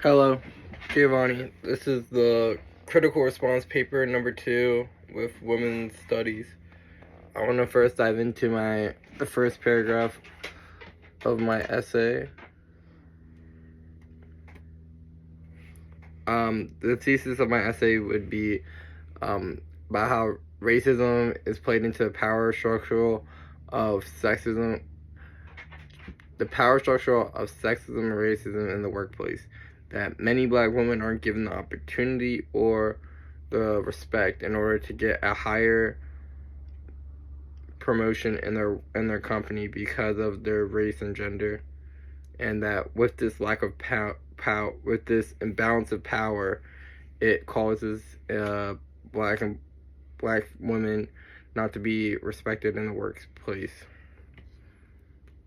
Hello, Giovanni. This is the critical response paper number 2 with women's studies. I want to first dive into the first paragraph of my essay. The thesis of my essay would be about how racism is played into the power structure of sexism, and racism in the workplace. That many black women aren't given the opportunity or the respect in order to get a higher promotion in their company because of their race and gender, and that with this lack of with this imbalance of power, it causes black women not to be respected in the workplace.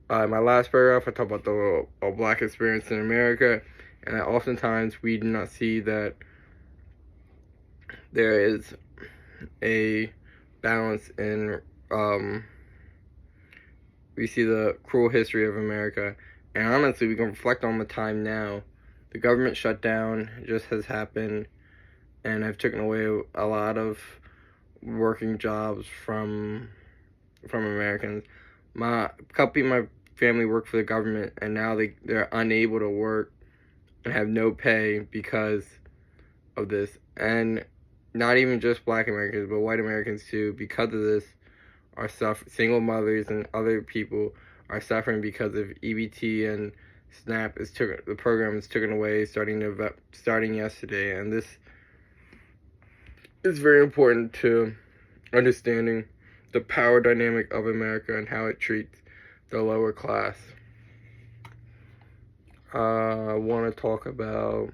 My last paragraph, I talk about the black experience in America, and that oftentimes we do not see that there is a balance in we see the cruel history of America, and honestly we can reflect on the time now. The government shutdown just has happened and have taken away a lot of working jobs from Americans. My family worked for the government, and now they're unable to work and have no pay because of this. And not even just black Americans, but white Americans too, because of this, are single mothers and other people are suffering because of EBT and SNAP the program is taken away starting yesterday. And this is very important to understanding the power dynamic of America and how it treats the lower class. I want to talk about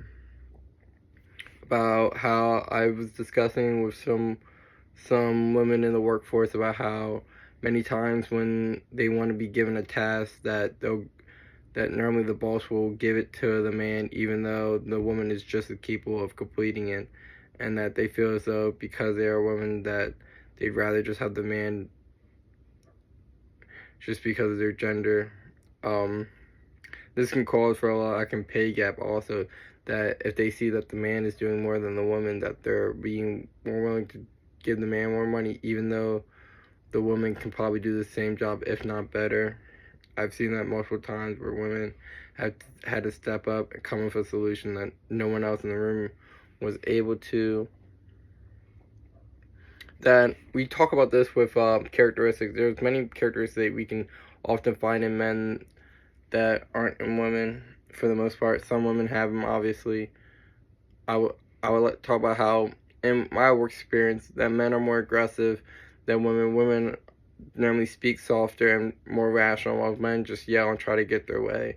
how I was discussing with some women in the workforce about how many times when they want to be given a task that normally the boss will give it to the man, even though the woman is just as capable of completing it, and that they feel as though because they are women that they'd rather just have the man just because of their gender. This can cause for a lack of pay gap also, that if they see that the man is doing more than the woman, that they're being more willing to give the man more money, even though the woman can probably do the same job, if not better. I've seen that multiple times where women have had to step up and come up with a solution that no one else in the room was able to. That we talk about this with characteristics. There's many characteristics that we can often find in men that aren't in women for the most part. Some women have them, obviously. I would talk about how in my work experience that men are more aggressive than women. Women normally speak softer and more rational, while men just yell and try to get their way.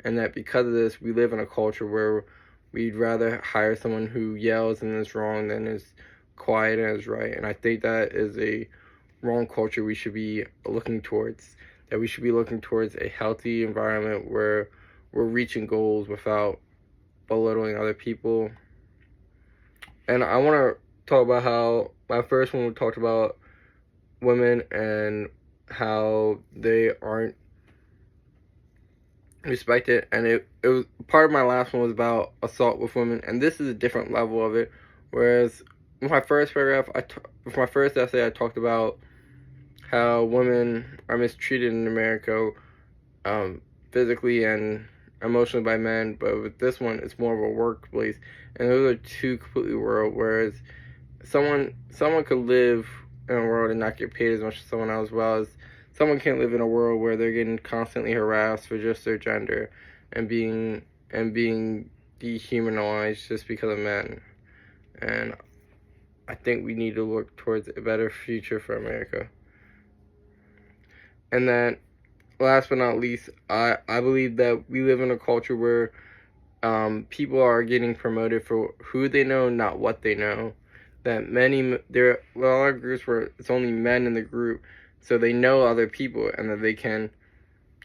And that because of this, we live in a culture where we'd rather hire someone who yells and is wrong than is quiet and is right. And I think that is a wrong culture we should be looking towards. That we should be looking towards a healthy environment where we're reaching goals without belittling other people. And I want to talk about how my first one we talked about women and how they aren't respected, and it was part of my last one was about assault with women, and this is a different level of it. Whereas with my first paragraph, with my first essay, I talked about how women are mistreated in America, physically and emotionally by men, but with this one, it's more of a workplace, and those are two completely world. Whereas someone could live in a world and not get paid as much as someone else, well as someone can't live in a world where they're getting constantly harassed for just their gender and being dehumanized just because of men. And I think we need to look towards a better future for America. And then, last but not least, I believe that we live in a culture where people are getting promoted for who they know, not what they know. That there are a lot of groups where it's only men in the group, so they know other people and that they can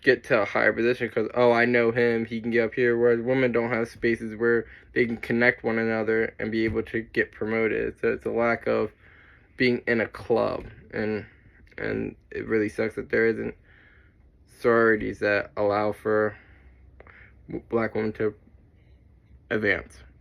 get to a higher position because, oh, I know him, he can get up here. Whereas women don't have spaces where they can connect one another and be able to get promoted. So it's a lack of being in a club, and it really sucks that there isn't sororities that allow for black women to advance.